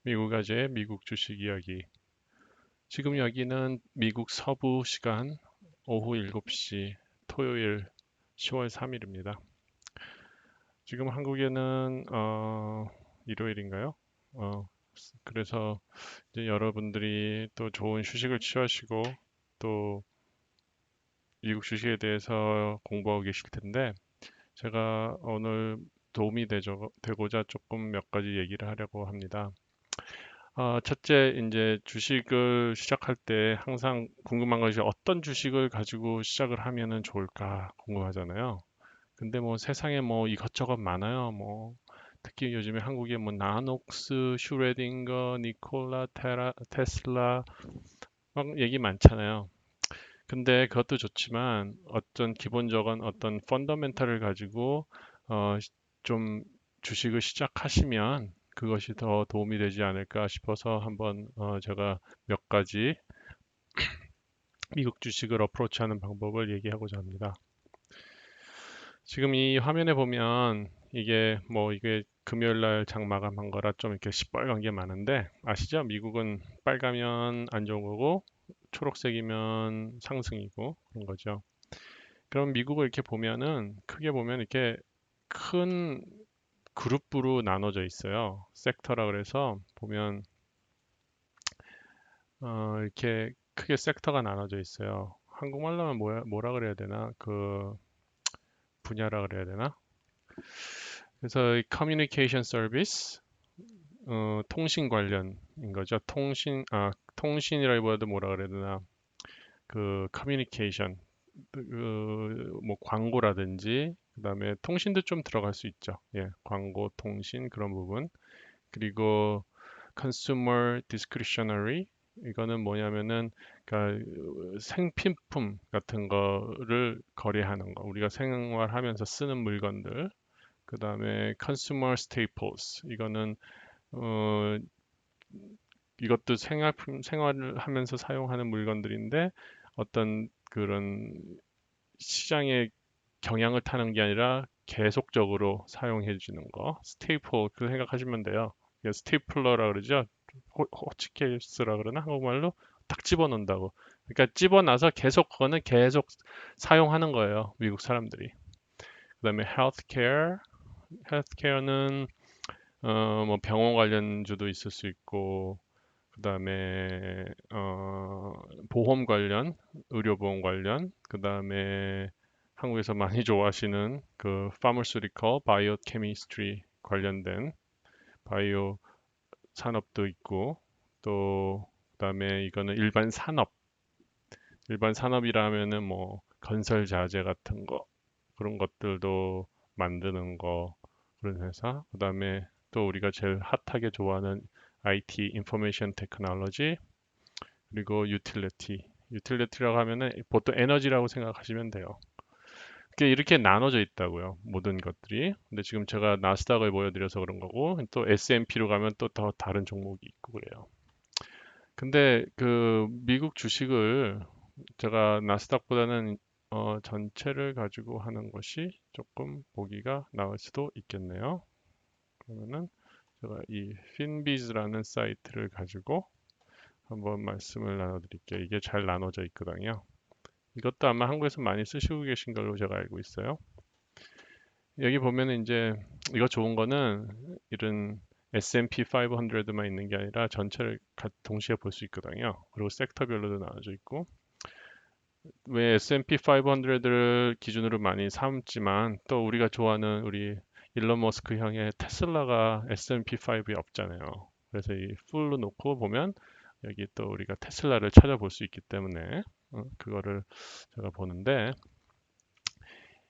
미국 아재의 미국 주식 이야기. 지금 여기는 미국 서부 시간 오후 7시 토요일 10월 3일입니다. 지금 한국에는 일요일인가요? 그래서 이제 여러분들이 또 좋은 휴식을 취하시고 또 미국 주식에 대해서 공부하고 계실 텐데 제가 오늘 도움이 되고자 조금 몇 가지 얘기를 하려고 합니다. 첫째, 이제 주식을 시작할 때 항상 궁금한 것이 어떤 주식을 가지고 시작을 하면은 좋을까 궁금하잖아요. 근데 뭐 세상에 뭐 이것저것 많아요. 뭐 특히 요즘에 한국에 뭐 나녹스, 슈레딩거, 니콜라, 테슬라 막 얘기 많잖아요. 근데 그것도 좋지만 어떤 기본적인 어떤 펀더멘탈을 가지고 어, 좀 주식을 시작하시면 그것이 더 도움이 되지 않을까 싶어서 한번 제가 몇 가지 미국 주식을 어프로치하는 방법을 얘기하고자 합니다. 지금 이 화면에 보면 이게 금요일 날 장 마감한 거라 좀 이렇게 시뻘건 게 많은데 아시죠? 미국은 빨가면 안 좋은 거고 초록색이면 상승이고 그런 거죠. 그럼 미국을 이렇게 보면은 크게 보면 이렇게 큰 그룹으로 나눠져 있어요. 섹터라 그래서 보면 이렇게 크게 섹터가 나눠져 있어요. 한국말로 하면 뭐라 그래야 되나? 그 분야라 그래야 되나? 그래서 이 커뮤니케이션 서비스, 통신 관련인 거죠. 통신이라기보다도 뭐라 그래야 되나? 그 커뮤니케이션, 뭐 광고라든지 그다음에 통신도 좀 들어갈 수 있죠. 예, 광고, 통신 그런 부분. 그리고 consumer discretionary 이거는 뭐냐면은 그러니까 생필품 같은 거를 거래하는 거. 우리가 생활하면서 쓰는 물건들. 그다음에 consumer staples 이거는 어 이것도 생활을 하면서 사용하는 물건들인데 어떤 그런 시장에 경향을 타는 게 아니라 계속적으로 사용해 주는 거. 스테이플 그 생각하시면 돼요. 스테이플러라 그러죠. 호치케이스라 그러나 한국말로 딱 집어넣는다고. 그러니까 집어놔서 계속 그거는 계속 사용하는 거예요. 미국 사람들이. 그다음에 헬스케어는 뭐 병원 관련주도 있을 수 있고 그다음에 보험 관련, 의료보험 관련, 그다음에 한국에서 많이 좋아하시는 그 파머스리컬, 바이오 케미스트리 관련된 바이오 산업도 있고 또 그다음에 이거는 일반 산업이라면은 뭐 건설 자재 같은 거 그런 것들도 만드는 거 그런 회사. 그다음에 또 우리가 제일 핫하게 좋아하는 IT, 인포메이션 테크놀로지, 그리고 유틸리티. 유틸리티라고 하면은 보통 에너지라고 생각하시면 돼요. 이렇게 나눠져 있다고요. 모든 것들이. 근데 지금 제가 나스닥을 보여드려서 그런 거고, 또 S&P로 가면 또 더 다른 종목이 있고 그래요. 근데 그 미국 주식을 제가 나스닥보다는 전체를 가지고 하는 것이 조금 보기가 나을 수도 있겠네요. 그러면은 제가 이 핀비즈라는 사이트를 가지고 한번 말씀을 나눠드릴게요. 이게 잘 나눠져 있거든요. 이것도 아마 한국에서 많이 쓰시고 계신 걸로 제가 알고 있어요. 여기 보면은 이제 이거 좋은 거는 이런 S&P 500만 있는 게 아니라 전체를 동시에 볼 수 있거든요. 그리고 섹터별로도 나눠져 있고 왜 S&P 500를 기준으로 많이 삼지만 또 우리가 좋아하는 우리 일론 머스크 형의 테슬라가 S&P 5에 없잖아요. 그래서 이 풀로 놓고 보면 여기 또 우리가 테슬라를 찾아볼 수 있기 때문에 그거를 제가 보는데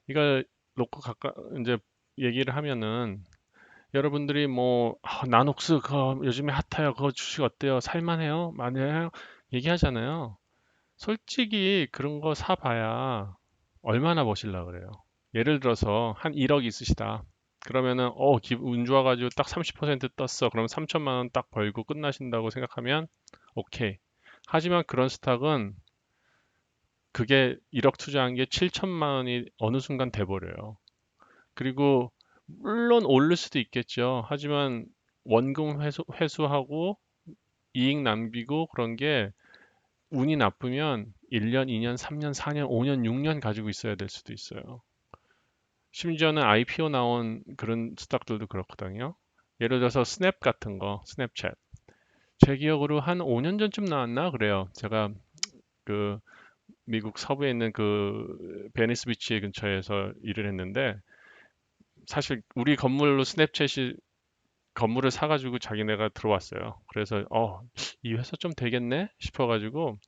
이걸 놓고 이제 얘기를 하면은 여러분들이 뭐 나녹스 그거 요즘에 핫해요. 그거 주식 어때요? 살만해요? 많이 해요? 얘기하잖아요. 솔직히 그런 거 사봐야 얼마나 버실라 그래요. 예를 들어서 한 1억 있으시다. 그러면은 운 좋아가지고 딱 30% 떴어. 그럼 3천만 원 딱 벌고 끝나신다고 생각하면 오케이. 하지만 그런 스탁은 그게 1억 투자한 게 7천만 원이 어느 순간 돼버려요. 그리고 물론 오를 수도 있겠죠. 하지만 원금 회수하고 이익 남기고 그런 게 운이 나쁘면 1년, 2년, 3년, 4년, 5년, 6년 가지고 있어야 될 수도 있어요. 심지어는 IPO 나온 그런 스탁들도 그렇거든요. 예를 들어서 스냅 같은 거, 스냅챗. 제 기억으로 한 5년 전쯤 나왔나 그래요. 제가 그 미국 서부에 있는 그 베니스 비치 근처에서 일을 했는데 사실 우리 건물로 스냅챗이 건물을 사가지고 자기네가 들어왔어요. 그래서 이 회사 좀 되겠네 싶어가지고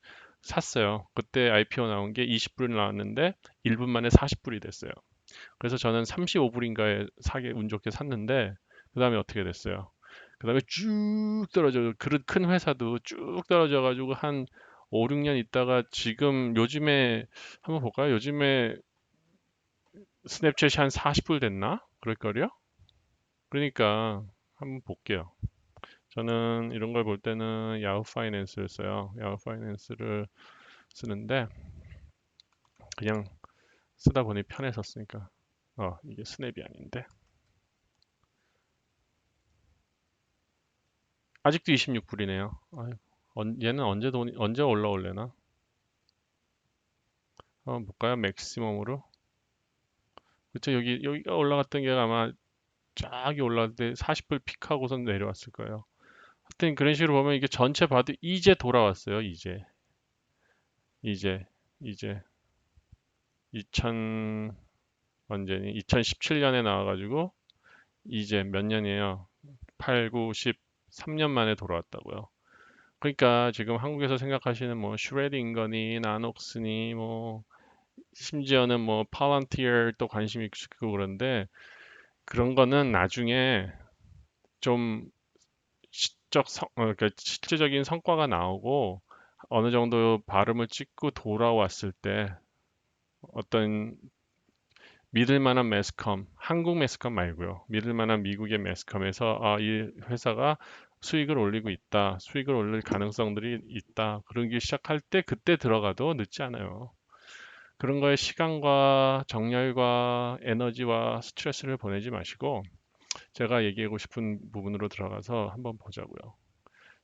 샀어요. 그때 IPO 나온 게 20불 나왔는데 1분 만에 40불이 됐어요. 그래서 저는 35불인가에 사게 운 좋게 샀는데 그 다음에 어떻게 됐어요? 그 다음에 쭉 떨어져. 그런 큰 회사도 쭉 떨어져가지고 한 5, 6년 있다가 지금 요즘에 한번 볼까요? 요즘에 스냅챗이 한 40불 됐나? 그럴걸요? 그러니까 한번 볼게요. 저는 이런 걸 볼 때는 야후 파이낸스를 써요. 야후 파이낸스를 쓰는데 그냥 쓰다 보니 편해서 쓰니까 이게 스냅이 아닌데 아직도 26불이네요. 얘는 언제 올라올래나? 한번 볼까요? 맥시멈으로. 그쵸, 여기가 올라갔던 게 아마 쫙이 올라갈 때 40불 픽하고선 내려왔을 거예요. 하여튼 그런 식으로 보면 이게 전체 봐도 이제 돌아왔어요. 이제, 이제 2000 언제니? 2017년에 나와가지고 이제 몇 년이에요? 8, 9, 10, 3년 만에 돌아왔다고요. 그러니까 지금 한국에서 생각하시는 뭐 슈레딩거니 나녹스니 뭐 심지어는 뭐 팔런티어 또 관심 있고 그런데 그런 거는 나중에 좀 그러니까 실질적인 성과가 나오고 어느 정도 발음을 찍고 돌아왔을 때 어떤 믿을 만한 매스컴, 한국 매스컴 말고요. 믿을 만한 미국의 매스컴에서 이 회사가 수익을 올리고 있다. 수익을 올릴 가능성들이 있다. 그러기 시작할 때 그때 들어가도 늦지 않아요. 그런 거에 시간과 정열과 에너지와 스트레스를 보내지 마시고 제가 얘기하고 싶은 부분으로 들어가서 한번 보자고요.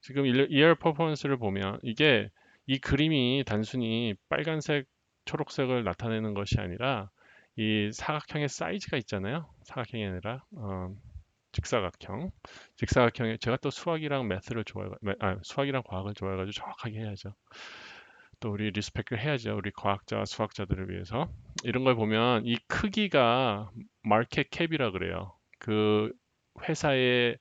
지금 이어 퍼포먼스를 보면 이게 이 그림이 단순히 빨간색, 초록색을 나타내는 것이 아니라 이 사각형의 사이즈가 있잖아요. 사각형이 아니라 직사각형. 직사각형에 제가 또 수학이랑 매스를 수학이랑 과학을 좋아해가지고 정확하게 해야죠. 또 우리 리스펙을 해야죠. 우리 과학자, 수학자들을 위해서. 이런 걸 보면 이 크기가 마켓 캡이라 그래요. 그 회사의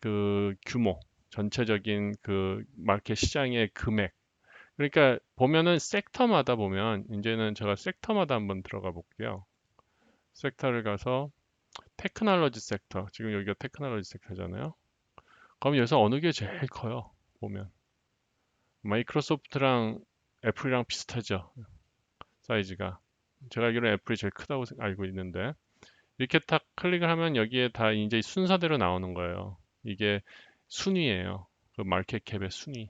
그 규모, 전체적인 그 마켓 시장의 금액. 그러니까 보면은 섹터마다 보면 이제는 제가 섹터마다 한번 들어가 볼게요. 섹터를 가서 테크놀로지 섹터. 지금 여기가 테크놀로지 섹터잖아요. 그럼 여기서 어느 게 제일 커요? 보면 마이크로소프트랑 애플이랑 비슷하죠. 사이즈가. 제가 알기로는 애플이 제일 크다고 알고 있는데 이렇게 딱 클릭을 하면 여기에 다 이제 순서대로 나오는 거예요. 이게 순위예요. 그 마켓 캡의 순위.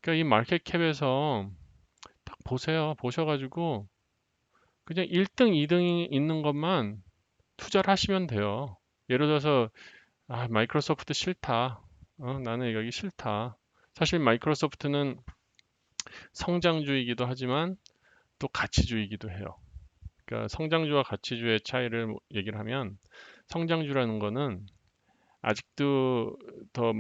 그러니까 이 마켓 캡에서 딱 보세요. 보셔가지고 그냥 1등, 2등이 있는 것만 투자를 하시면 돼요. 예를 들어서 마이크로소프트 싫다. 나는 여기 싫다. 사실 마이크로소프트는 성장주이기도 하지만 또 가치주이기도 해요. 그러니까 성장주와 가치주의 차이를 얘기를 하면 성장주라는 거는 아직도 더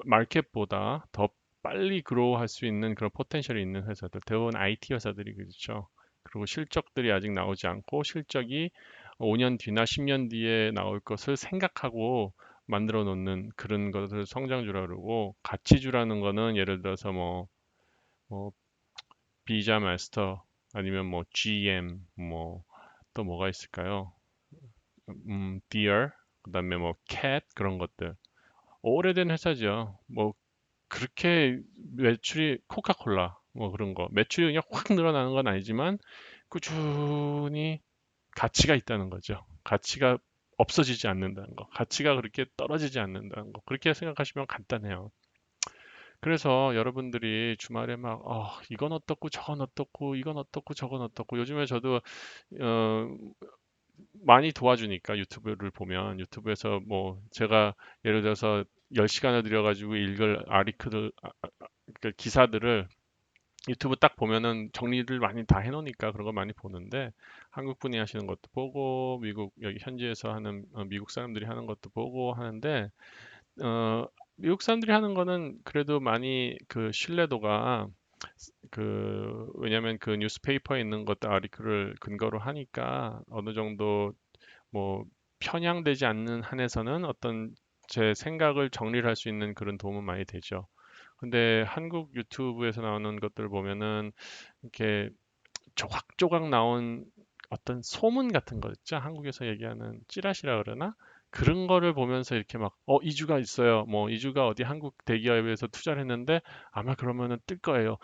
마켓보다 더 빨리 그로우할 수 있는 그런 포텐셜이 있는 회사들, 대부분 IT 회사들이 그렇죠. 그리고 실적들이 아직 나오지 않고 실적이 5년 뒤나 10년 뒤에 나올 것을 생각하고 만들어 놓는 그런 것을 성장주라 그러고 가치주라는 거는 예를 들어서 뭐 비자 마스터 아니면 뭐 GM 또 뭐가 있을까요? Deere 그다음에 뭐 cat 그런 것들 오래된 회사죠. 뭐 그렇게 매출이 코카콜라 뭐 그런 거 매출이 그냥 확 늘어나는 건 아니지만 꾸준히 가치가 있다는 거죠. 가치가 없어지지 않는다는 거. 가치가 그렇게 떨어지지 않는다는 거. 그렇게 생각하시면 간단해요. 그래서 여러분들이 주말에 막 이건 어떻고 저건 어떻고 이건 어떻고 저건 어떻고 요즘에 저도 어, 많이 도와주니까 유튜브를 보면 유튜브에서 뭐 제가 예를 들어서 10시간을 들여가지고 읽을 아리크들 그 기사들을 유튜브 딱 보면은 정리를 많이 다 해놓으니까 그런 거 많이 보는데 한국 분이 하시는 것도 보고 미국 여기 현지에서 하는 미국 사람들이 하는 것도 보고 하는데 어, 미국 사람들이 하는 거는 그래도 많이 그 신뢰도가 왜냐면 그 뉴스페이퍼에 있는 것도 아리클을 근거로 하니까 어느 정도 뭐 편향되지 않는 한에서는 어떤 제 생각을 정리를 할 수 있는 그런 도움은 많이 되죠. 근데 한국 유튜브에서 나오는 것들 보면은 이렇게 조각조각 나온 어떤 소문 같은 거 있죠? 한국에서 얘기하는 찌라시라 그러나? 그런 거를 보면서 이렇게 막, 이주가 있어요. 뭐, 이주가 어디 한국 대기업에서 투자를 했는데 아마 그러면은 뜰 거예요.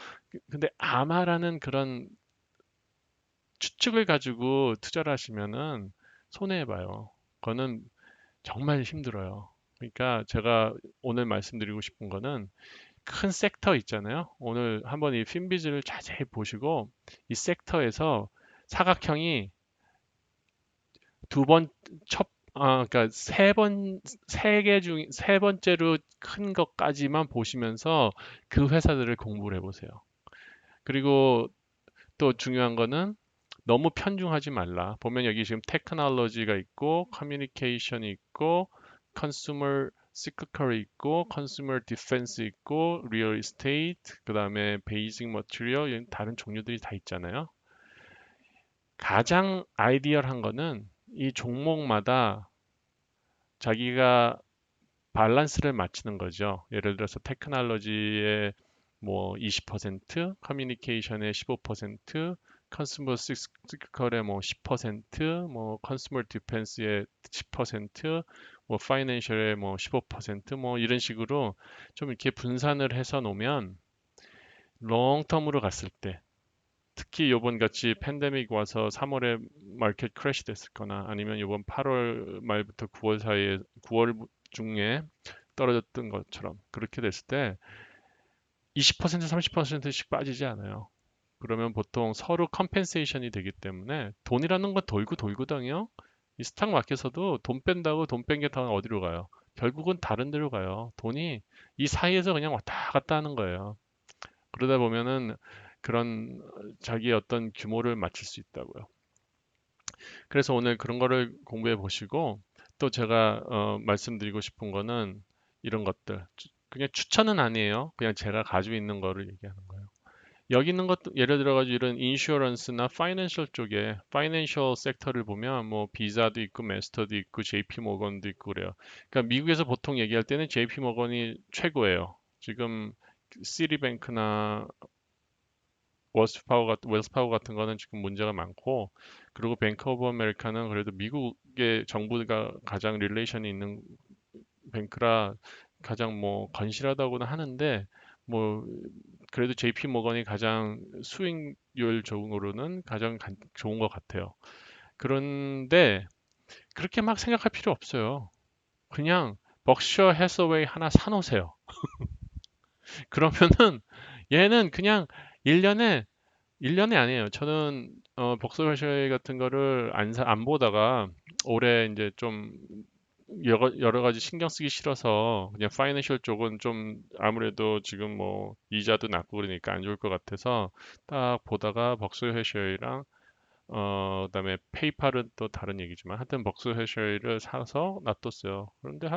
근데 아마라는 그런 추측을 가지고 투자를 하시면은 손해봐요. 그거는 정말 힘들어요. 그러니까 제가 오늘 말씀드리고 싶은 거는 큰 섹터 있잖아요. 오늘 한번 이 핀비즈를 자세히 보시고 이 섹터에서 사각형이 두 번, 그러니까 세 번째로 큰 것까지만 보시면서 그 회사들을 공부를 해보세요. 그리고 또 중요한 거는 너무 편중하지 말라. 보면 여기 지금 테크놀로지가 있고, 커뮤니케이션이 있고, 컨슈머 시크컬이 있고, 컨슈머 디펜스 있고, 리얼 이스테이트, 그 다음에 베이직 머티리얼, 이런 다른 종류들이 다 있잖아요. 가장 아이디얼한 거는 이 종목마다 자기가 밸런스를 맞추는 거죠. 예를 들어서 테크놀로지의 뭐 20%, 커뮤니케이션의 15%, 컨슈머 시컬의 뭐 10%, 뭐 컨슈머 디펜스의 10%, 뭐 파이낸셜의 뭐 15%, 뭐 이런 식으로 좀 이렇게 분산을 해서 놓으면 롱텀으로 갔을 때 특히 요번 같이 팬데믹 와서 3월에 마켓 크래시 됐을 거나 아니면 요번 8월 말부터 9월 사이에 9월 중에 떨어졌던 것처럼 그렇게 됐을 때 20% 30%씩 빠지지 않아요. 그러면 보통 서로 컴펜세이션이 되기 때문에 돈이라는 건 돌고 돌거든요. 이 스탁 마켓에서도 돈 뺀다고 돈 뺀 게 다 어디로 가요? 결국은 다른 데로 가요. 돈이 이 사이에서 그냥 왔다 갔다 하는 거예요. 그러다 보면은 그런 자기의 어떤 규모를 맞출 수 있다고요. 그래서 오늘 그런 거를 공부해 보시고 또 제가 말씀드리고 싶은 거는 이런 것들. 그냥 추천은 아니에요. 그냥 제가 가지고 있는 거를 얘기하는 거예요. 여기 있는 것도 예를 들어가지고 이런 인슈어런스나 파이낸셜 쪽에 파이낸셜 섹터를 보면 뭐 비자도 있고 메스터도 있고 JP 모건도 있고 그래요. 그러니까 미국에서 보통 얘기할 때는 JP 모건이 최고예요. 지금 시리뱅크나 웰스파워 같은 거는 지금 문제가 많고, 그리고 뱅크 오브 아메리카는 그래도 미국의 정부가 가장 릴레이션이 있는 뱅크라 가장 뭐 건실하다고는 하는데, 뭐 그래도 JP 모건이 가장 수익률 적으로는 가장 좋은 것 같아요. 그런데 그렇게 막 생각할 필요 없어요. 그냥 벅셔 해서웨이 하나 사놓으세요. 그러면은 얘는 그냥 1년에 1년이 아니에요. 저는 복서회셔 같은 거를 안 보다가 올해 이제 좀 여러 가지 신경 쓰기 싫어서 그냥 파이낸셜 쪽은 좀 아무래도 지금 뭐 이자도 낮고 그러니까 안 좋을 것 같아서 딱 보다가 벅서회셔랑 그다음에 페이팔은 또 다른 얘기지만 하여튼 벅서회셔를 사서 놔뒀어요. 그런데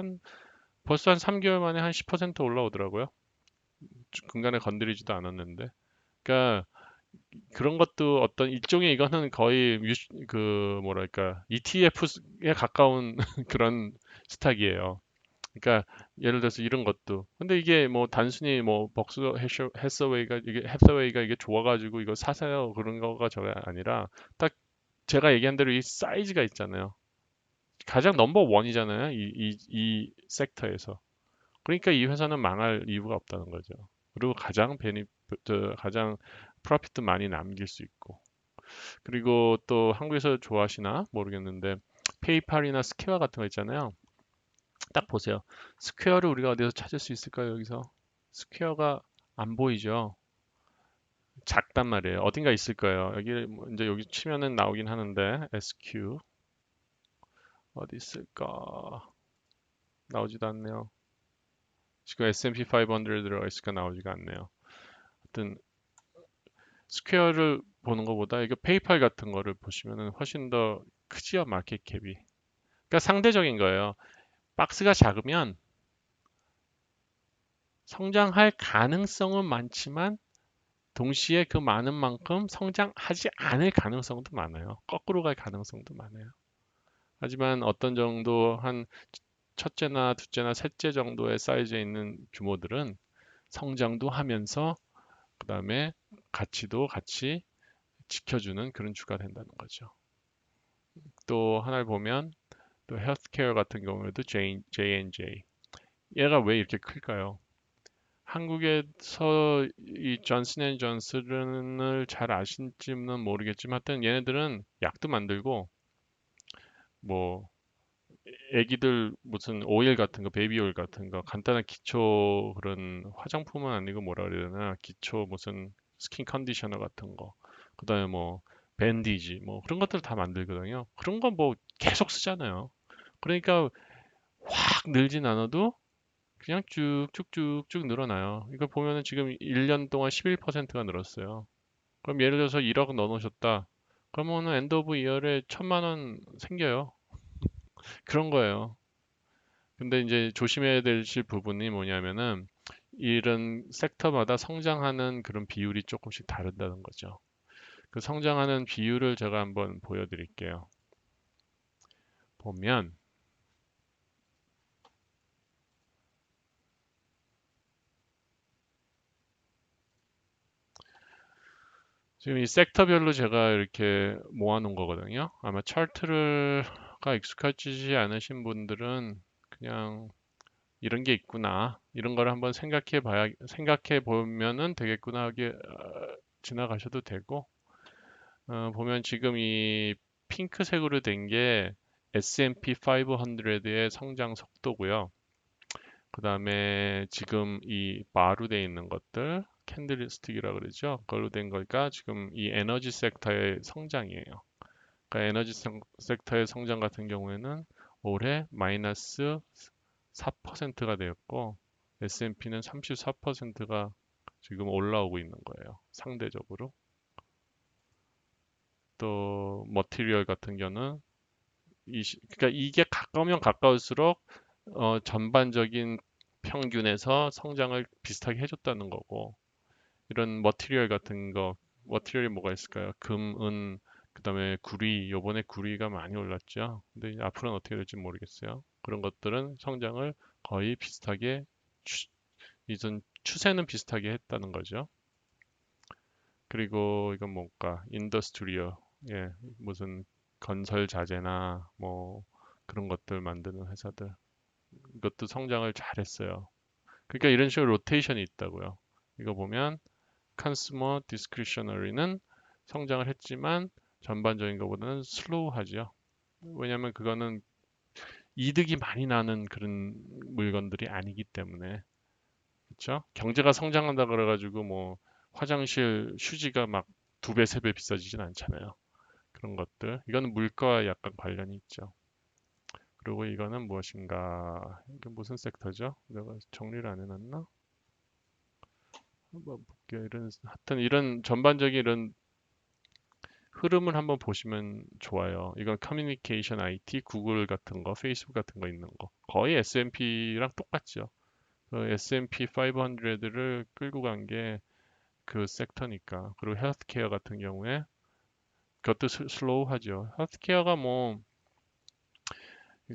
벌써 한 3개월 만에 한 10% 올라오더라고요. 중간에 건드리지도 않았는데. 그러니까 그런 것도 어떤 일종의 이거는 거의 뭐랄까 ETF에 가까운 그런 스탁이에요. 그러니까 예를 들어서 이런 것도. 근데 이게 뭐 단순히 뭐 해서웨이가 이게 좋아가지고 이거 사세요 그런 거가 저가 아니라 딱 제가 얘기한 대로 이 사이즈가 있잖아요. 가장 넘버 원이잖아요. 이 섹터에서. 그러니까 이 회사는 망할 이유가 없다는 거죠. 그리고 가장 프로핏도 많이 남길 수 있고. 그리고 또 한국에서 좋아하시나 모르겠는데 페이팔이나 스퀘어 같은 거 있잖아요. 딱 보세요. 스퀘어를 우리가 어디서 찾을 수 있을까요, 여기서? 스퀘어가 안 보이죠? 작단 말이에요. 어딘가 있을 거예요. 여기 이제 여기 치면은 나오긴 하는데 SQ. 어디 있을까? 나오지도 않네요. 지금 S&P 500 들어가 있으니까 나오지가 않네요. 하여튼 스퀘어를 보는 것보다 이거 페이팔 같은 거를 보시면은 훨씬 더 크지요, 마켓 캡이. 그러니까 상대적인 거예요. 박스가 작으면 성장할 가능성은 많지만 동시에 그 많은 만큼 성장하지 않을 가능성도 많아요. 거꾸로 갈 가능성도 많아요. 하지만 어떤 정도 한 첫째나 둘째나 셋째 정도의 사이즈에 있는 규모들은 성장도 하면서 그다음에 가치도 같이 지켜주는 그런 주가 된다는 거죠. 또 하나를 보면 또 헬스케어 같은 경우에도 J&J. 얘가 왜 이렇게 클까요? 한국에서 이 존슨앤존슨을 잘 아실지는 모르겠지만 하여튼 얘네들은 약도 만들고 뭐 애기들 무슨 오일 같은 거, 베이비 오일 같은 거, 간단한 기초 그런 화장품은 아니고 뭐라 그래야 되나, 기초 무슨 스킨 컨디셔너 같은 거, 그다음에 뭐 밴디지, 뭐 그런 것들 다 만들거든요. 그런 건 뭐 계속 쓰잖아요. 그러니까 확 늘진 않아도 그냥 쭉쭉쭉쭉 늘어나요. 이거 보면은 지금 1년 동안 11%가 늘었어요. 그럼 예를 들어서 1억 넣어놓으셨다. 그러면은 엔드 오브 이어에 1,000만 원 생겨요. 그런 거예요. 근데 이제 조심해야 되실 부분이 뭐냐면은 이런 섹터마다 성장하는 그런 비율이 조금씩 다르다는 거죠. 그 성장하는 비율을 제가 한번 보여드릴게요. 보면 지금 이 섹터별로 제가 이렇게 모아놓은 거거든요. 아마 차트가 익숙하지 않으신 분들은 그냥 이런 게 있구나. 이런 걸 한번 생각해 보면은 되겠구나 하게 지나가셔도 되고, 보면 지금 이 핑크색으로 된 게 S&P 500의 성장 속도고요. 그 다음에 지금 이 바로 돼 있는 것들, 캔들스틱이라 그러죠. 그걸로 된 거니까 지금 이 에너지 섹터의 성장이에요. 그러니까 에너지 섹터의 성장 같은 경우에는 올해 마이너스 4%가 되었고 S&P는 34%가 지금 올라오고 있는 거예요. 상대적으로. 또 머티리얼 같은 경우는 그러니까 이게 가까우면 가까울수록 전반적인 평균에서 성장을 비슷하게 해줬다는 거고 이런 머티리얼 같은 거 머티리얼이 뭐가 있을까요? 금, 은, 그다음에 구리 요번에 구리가 많이 올랐죠. 근데 이제 앞으로는 어떻게 될지 모르겠어요. 그런 것들은 성장을 거의 비슷하게 이전 추세는 비슷하게 했다는 거죠. 그리고 이건 뭘까? 인더스트리어. 예, 무슨 건설 자재나 뭐 그런 것들 만드는 회사들. 이것도 성장을 잘했어요. 그러니까 이런 식으로 로테이션이 있다고요. 이거 보면 컨슈머 디스크리셔너리는 성장을 했지만 전반적인 것보다는 슬로우하죠. 왜냐하면 그거는 이득이 많이 나는 그런 물건들이 아니기 때문에 그렇죠? 경제가 성장한다 그래가지고 뭐 화장실 휴지가 막 두 배, 세 배 비싸지진 않잖아요. 그런 것들. 이거는 물가와 약간 관련이 있죠. 그리고 이거는 무엇인가? 이게 무슨 섹터죠? 내가 정리를 안 해놨나? 한번 볼게요. 하여튼 이런 전반적인 이런 흐름을 한번 보시면 좋아요. 이건 커뮤니케이션 IT, 구글 같은 거, 페이스북 같은 거 있는 거. 거의 S&P랑 똑같죠. 그 S&P 500를 끌고 간 게 그 섹터니까. 그리고 헬스케어 같은 경우에 그것도 슬로우하죠. 헬스케어가 뭐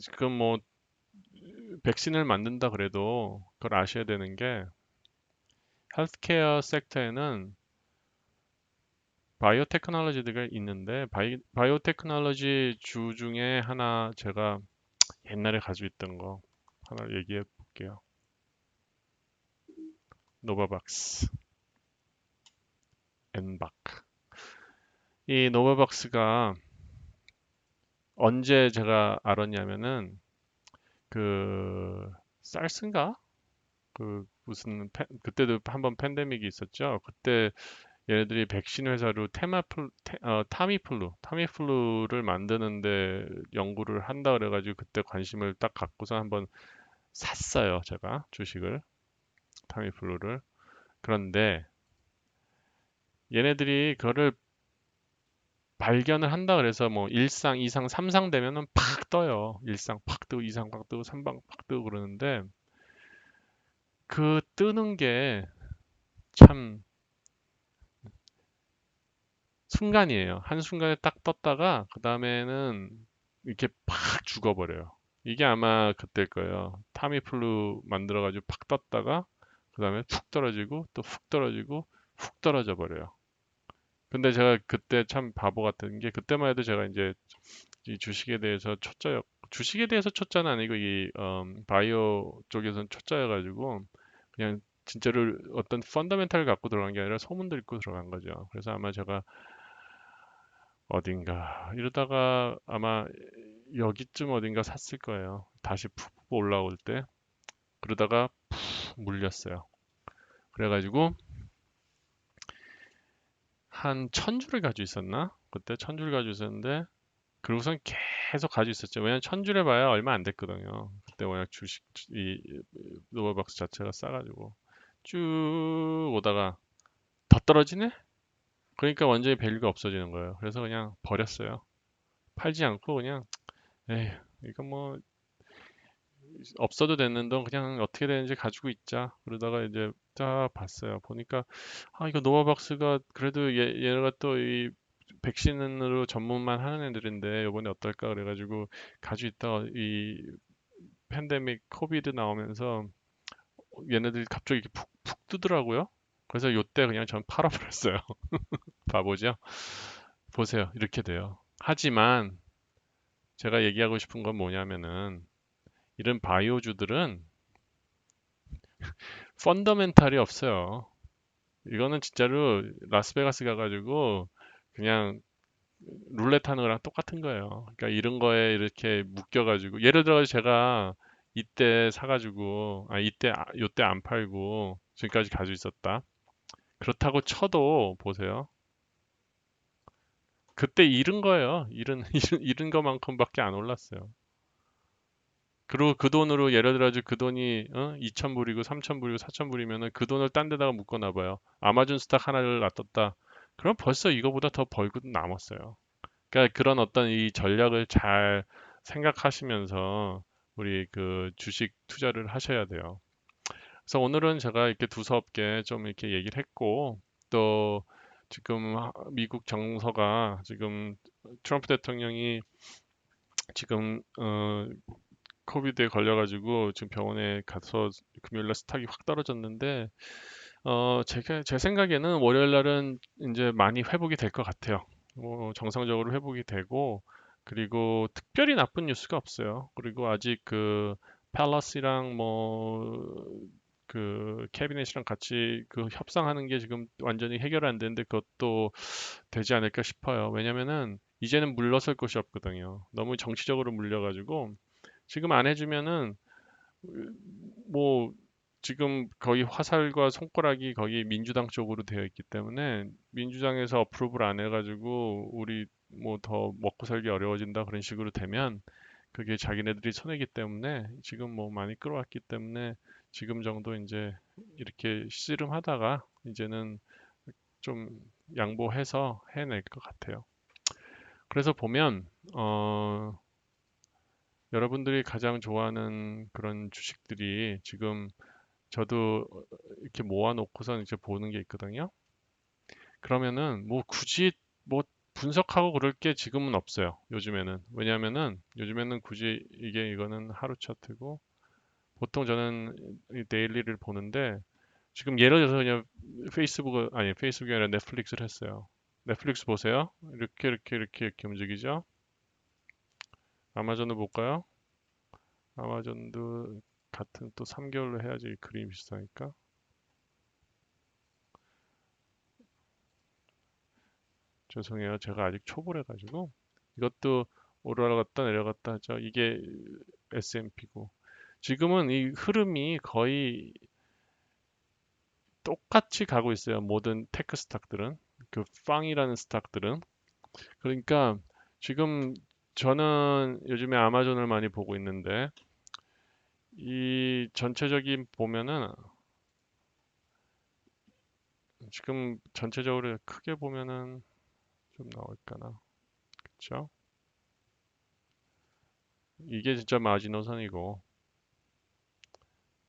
지금 뭐 백신을 만든다 그래도 그걸 아셔야 되는 게 헬스케어 섹터에는 바이오 테크놀로지가 있는데 바이오 테크놀로지 주 중에 하나 제가 옛날에 가지고 있던 거 하나 얘기해 볼게요. 노바박스, 엔박. 이 노바박스가 언제 제가 알았냐면은 그 사르스인가? 그 무슨 그때도 한번 팬데믹이 있었죠. 그때 얘네들이 백신 회사로 타미플루를 만드는데 연구를 한다 그래가지고 그때 관심을 딱 갖고서 한번 샀어요. 제가 주식을, 타미플루를. 그런데 얘네들이 그거를 발견을 한다 그래서 뭐 1상, 2상, 3상 되면은 팍 떠요. 1상 팍 뜨고 2상 팍 뜨고 3방 팍 뜨고 그러는데 그 뜨는 게 참 순간이에요. 한순간에 딱 떴다가 그 다음에는 이렇게 팍 죽어버려요. 이게 아마 그때일 거예요. 타미플루 만들어가지고 팍 떴다가 그 다음에 푹 떨어지고 또 훅 떨어지고 훅 떨어져 버려요. 근데 제가 그때 참 바보 같은 게 그때만 해도 제가 이제 이 주식에 대해서 주식에 대해서 초짜는 아니고 이 바이오 쪽에서는 초짜여가지고 그냥 진짜로 어떤 펀더멘탈을 갖고 들어간 게 아니라 소문들 읽고 들어간 거죠. 그래서 아마 제가 어딘가 이러다가 아마 여기쯤 어딘가 샀을 거예요. 다시 푹 올라올 때 그러다가 푹 물렸어요. 그래가지고 한 1000주를 가지고 있었나? 그때 1000주를 가지고 있었는데 그러고선 계속 가지고 있었죠. 왜냐면 1000주를 봐야 얼마 안 됐거든요. 그때 워낙 이 노바박스 자체가 싸가지고 쭉 오다가 더 떨어지네? 그러니까 완전히 밸류가 없어지는 거예요. 그래서 그냥 버렸어요. 팔지 않고 그냥 에휴 이거 뭐 없어도 되는 돈 그냥 어떻게 되는지 가지고 있자. 그러다가 이제 딱 봤어요. 보니까 아 이거 노바박스가 그래도 얘가 또 이 백신으로 전문만 하는 애들인데 이번에 어떨까 그래가지고 가지고 있다가 이 팬데믹 코비드 나오면서 얘네들이 갑자기 이렇게 푹푹 뜨더라고요. 그래서 요때 그냥 전 팔아버렸어요. 바보죠? 보세요. 이렇게 돼요. 하지만 제가 얘기하고 싶은 건 뭐냐면은 이런 바이오주들은 펀더멘탈이 없어요. 이거는 진짜로 라스베가스 가가지고 그냥 룰렛 하는 거랑 똑같은 거예요. 그러니까 이런 거에 이렇게 묶여가지고 예를 들어 제가 이때 사가지고 요때 안 팔고 지금까지 가지고 있었다. 그렇다고 쳐도 보세요. 그때 잃은 거예요. 잃은 것만큼밖에 안 올랐어요. 그리고 그 돈으로 예를 들어서 그 돈이 2,000불이고 3,000불이고 4,000불이면은 그 돈을 딴 데다가 묶어놔 봐요. 아마존 스탁 하나를 놔뒀다. 그럼 벌써 이거보다 더 벌고 남았어요. 그러니까 그런 어떤 이 전략을 잘 생각하시면서 우리 그 주식 투자를 하셔야 돼요. 그래서 오늘은 제가 이렇게 두서없게 좀 이렇게 얘기를 했고 또 지금 미국 정서가 지금 트럼프 대통령이 지금 코비드에 걸려가지고 지금 병원에 가서 금요일날 스탁이 확 떨어졌는데 제 생각에는 월요일 날은 이제 많이 회복이 될 것 같아요. 뭐 정상적으로 회복이 되고 그리고 특별히 나쁜 뉴스가 없어요. 그리고 아직 그 팰러스랑 뭐 그 캐비넷이랑 같이 그 협상하는 게 지금 완전히 해결 안 되는데 그것도 되지 않을까 싶어요. 왜냐면은 이제는 물러설 곳이 없거든요. 너무 정치적으로 물려가지고 지금 안 해주면은 뭐 지금 거의 화살과 손가락이 거의 민주당 쪽으로 되어 있기 때문에 민주당에서 어프로브를 안 해가지고 우리 뭐 더 먹고 살기 어려워진다 그런 식으로 되면 그게 자기네들이 손해기 때문에 지금 뭐 많이 끌어왔기 때문에 지금 정도 이제 이렇게 씨름하다가 이제는 좀 양보해서 해낼 것 같아요. 그래서 보면 여러분들이 가장 좋아하는 그런 주식들이 지금 저도 이렇게 모아놓고선 이제 보는 게 있거든요. 그러면은 뭐 굳이 뭐 분석하고 그럴 게 지금은 없어요. 요즘에는. 왜냐면은 요즘에는 굳이 이거는 하루 차트고 보통 저는 이 데일리를 보는데 지금 예를 들어서 그냥 페이스북이 아니라 넷플릭스를 했어요. 넷플릭스 보세요. 이렇게 움직이죠. 아마존을 볼까요? 아마존도 같은 또 3개월로 해야지 그림이 비슷하니까. 죄송해요. 제가 아직 초보래 가지고 이것도 올라갔다 내려갔다 하죠. 이게 S&P고 지금은 이 흐름이 거의 똑같이 가고 있어요. 모든 테크 스탁들은. 그 빵이라는 스탁들은. 그러니까 지금 저는 요즘에 아마존을 많이 보고 있는데 이 전체적인 보면은 지금 전체적으로 크게 보면은 좀 나올까나. 그쵸? 이게 진짜 마지노선이고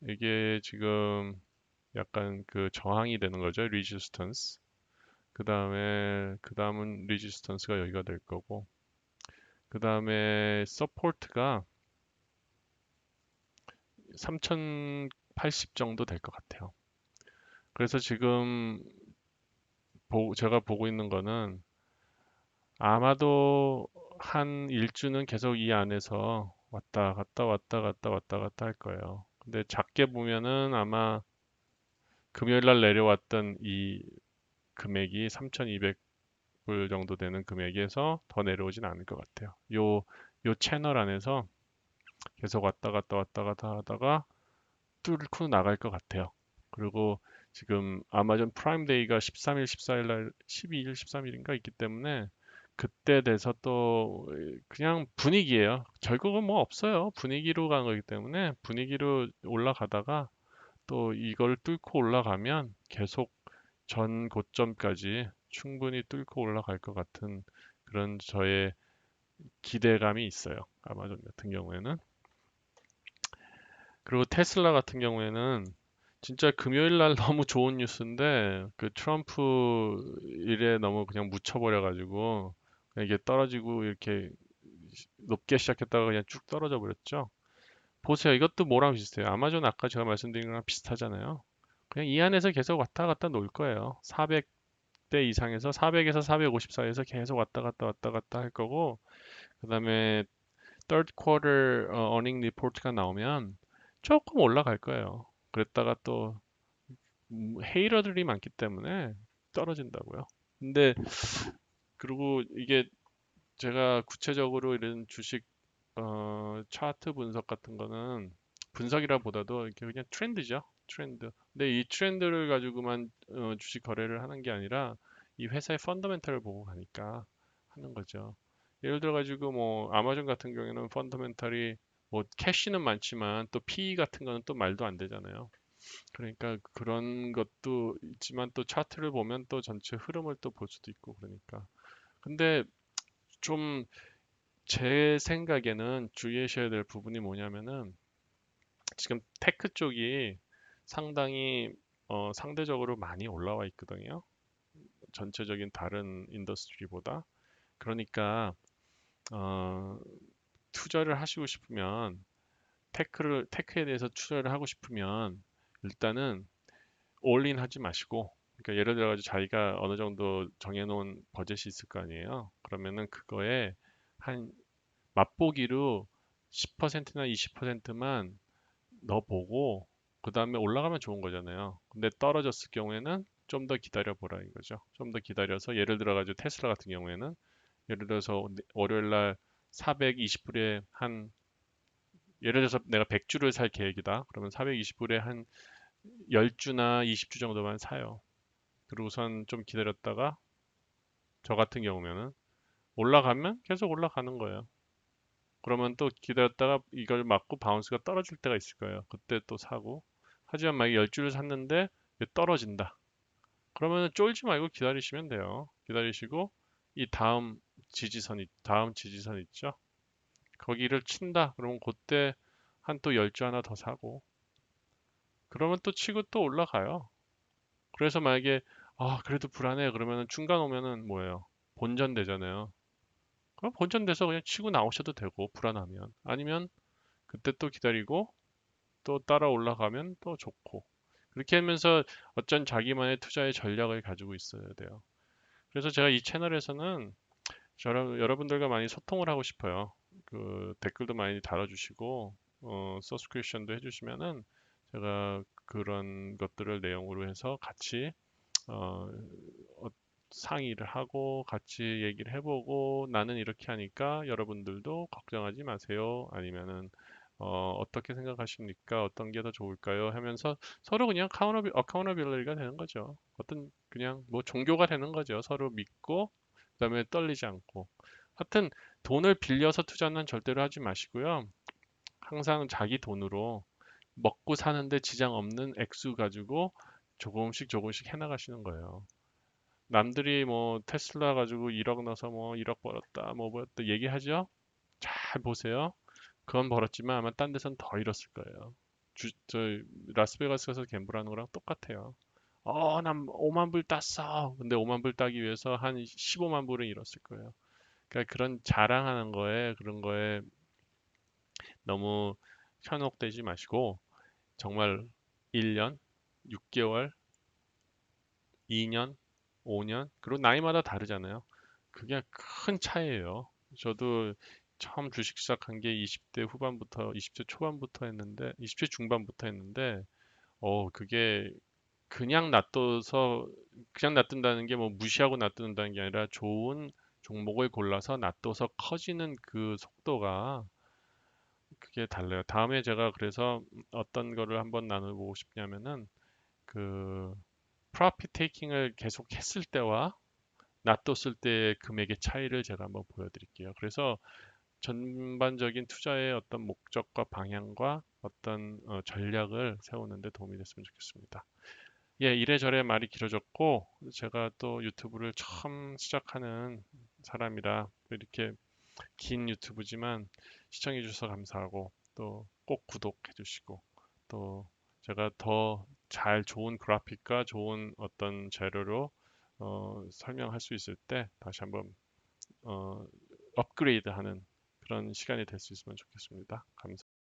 이게 지금 약간 그 저항이 되는 거죠. 리지스턴스. 그 다음은 리지스턴스가 여기가 될 거고 그 다음에 서포트가 3080 정도 될 것 같아요. 그래서 지금 제가 보고 있는 거는 아마도 한 일주는 계속 이 안에서 왔다 갔다 왔다 갔다 왔다 갔다 할 거예요. 근데 작게 보면은 아마 금요일 날 내려왔던 이 금액이 3,200불 정도 되는 금액에서 더 내려오진 않을 것 같아요. 요 채널 안에서 계속 왔다 갔다 왔다 갔다 하다가 뚫고 나갈 것 같아요. 그리고 지금 아마존 프라임 데이가 13일, 14일 날, 12일, 13일인가 있기 때문에 그때 돼서 또 그냥 분위기예요. 결국은 뭐 없어요. 분위기로 간 거기 때문에 분위기로 올라가다가 또 이걸 뚫고 올라가면 계속 전 고점까지 충분히 뚫고 올라갈 것 같은 그런 저의 기대감이 있어요. 아마존 같은 경우에는. 그리고 테슬라 같은 경우에는 진짜 금요일 날 너무 좋은 뉴스인데 그 트럼프 일에 너무 그냥 묻혀버려가지고 그냥 이게 떨어지고 이렇게 높게 시작했다가 그냥 쭉 떨어져 버렸죠. 보세요. 이것도 뭐랑 비슷해요. 아마존 아까 제가 말씀드린 거랑 비슷하잖아요. 그냥 이 안에서 계속 왔다 갔다 놀 거예요. 400대 이상에서 400에서 450 사이에서 계속 왔다 갔다 왔다 갔다 할 거고 그다음에 third quarter earning report가 나오면 조금 올라갈 거예요. 그랬다가 또 헤이러들이 많기 때문에 떨어진다고요. 근데 그리고 이게 제가 구체적으로 이런 주식 차트 분석 같은 거는 분석이라보다도 이렇게 그냥 트렌드죠. 트렌드. 근데 이 트렌드를 가지고만 주식 거래를 하는 게 아니라 이 회사의 펀더멘털을 보고 가니까 하는 거죠. 예를 들어 가지고 뭐 아마존 같은 경우에는 펀더멘털이 뭐 캐시는 많지만 또 PE 같은 거는 또 말도 안 되잖아요. 그러니까 그런 것도 있지만 또 차트를 보면 또 전체 흐름을 또 볼 수도 있고 그러니까. 근데 좀 제 생각에는 주의하셔야 될 부분이 뭐냐면은 지금 테크 쪽이 상당히 상대적으로 많이 올라와 있거든요. 전체적인 다른 인더스트리보다. 그러니까 어, 투자를 하시고 싶으면 테크에 대해서 투자를 하고 싶으면 일단은 올인 하지 마시고 그러니까 예를 들어 가지고 자기가 어느 정도 정해놓은 버젯이 있을 거 아니에요. 그러면은 그거에 한 맛보기로 10%나 20%만 넣어보고 그 다음에 올라가면 좋은 거잖아요. 근데 떨어졌을 경우에는 좀 더 기다려 보라 이거죠. 좀 더 기다려서 예를 들어 가지고 테슬라 같은 경우에는 예를 들어서 월요일 날 420불에 한 예를 들어서 내가 100주를 살 계획이다. 그러면 420불에 한 10주나 20주 정도만 사요. 그리고선 좀 기다렸다가 저 같은 경우면은 올라가면 계속 올라가는 거예요. 그러면 또 기다렸다가 이걸 맞고 바운스가 떨어질 때가 있을 거예요. 그때 또 사고. 하지만 만약에 10주를 샀는데 떨어진다. 그러면 쫄지 말고 기다리시면 돼요. 기다리시고 이 다음 지지선 있죠? 거기를 친다. 그러면 그때 한 또 10주 하나 더 사고. 그러면 또 치고 또 올라가요. 그래서 만약에 그래도 불안해. 그러면 중간 오면은 뭐예요? 본전 되잖아요. 그럼 본전 돼서 그냥 치고 나오셔도 되고 불안하면 아니면 그때 또 기다리고 또 따라 올라가면 또 좋고 그렇게 하면서 어쩐 자기만의 투자의 전략을 가지고 있어야 돼요. 그래서 제가 이 채널에서는 여러분들과 많이 소통을 하고 싶어요. 그 댓글도 많이 달아주시고 서브스크립션도 해주시면은 제가 그런 것들을 내용으로 해서 같이 어, 상의를 하고 같이 얘기를 해보고 나는 이렇게 하니까 여러분들도 걱정하지 마세요. 아니면은 어떻게 생각하십니까? 어떤 게 더 좋을까요? 하면서 서로 그냥 어카우너빌리티가 되는 거죠. 어떤 그냥 뭐 종교가 되는 거죠. 서로 믿고 그다음에 떨리지 않고. 하여튼 돈을 빌려서 투자는 절대로 하지 마시고요. 항상 자기 돈으로 먹고 사는데 지장 없는 액수 가지고 조금씩 조금씩 해나가시는 거예요. 남들이 뭐 테슬라 가지고 1억 넣어서 뭐 1억 벌었다, 뭐 벌었다 얘기하죠? 잘 보세요. 그건 벌었지만 아마 딴 데선 더 잃었을 거예요. 저 라스베가스 가서 갬블하는 거랑 똑같아요. 난 5만 불 땄어. 근데 5만 불 따기 위해서 한 15만 불은 잃었을 거예요. 그러니까 그런 자랑하는 거에 그런 거에 너무 현혹되지 마시고 정말 1년, 6개월, 2년, 5년, 그리고 나이마다 다르잖아요. 그게 큰 차이예요. 저도 처음 주식 시작한 게 20대 후반부터, 20대 초반부터 했는데, 20대 중반부터 했는데, 그게 그냥 놔둬서, 그냥 놔둔다는 게 뭐 무시하고 놔둔다는 게 아니라 좋은 종목을 골라서 놔둬서 커지는 그 속도가 그게 달라요. 다음에 제가 그래서 어떤 거를 한번 나눠보고 싶냐면은, 그, 프로핏 테이킹을 계속 했을 때와 놔뒀을 때의 금액의 차이를 제가 한번 보여드릴게요. 그래서 전반적인 투자의 어떤 목적과 방향과 어떤 전략을 세우는 데 도움이 됐으면 좋겠습니다. 예, 이래저래 말이 길어졌고 제가 또 유튜브를 처음 시작하는 사람이라 이렇게 긴 유튜브지만 시청해 주셔서 감사하고 또 꼭 구독해 주시고 또 제가 더 잘 좋은 그래픽과 좋은 어떤 재료로 설명할 수 있을 때 다시 한번 어, 업그레이드하는 그런 시간이 될 수 있으면 좋겠습니다. 감사합니다.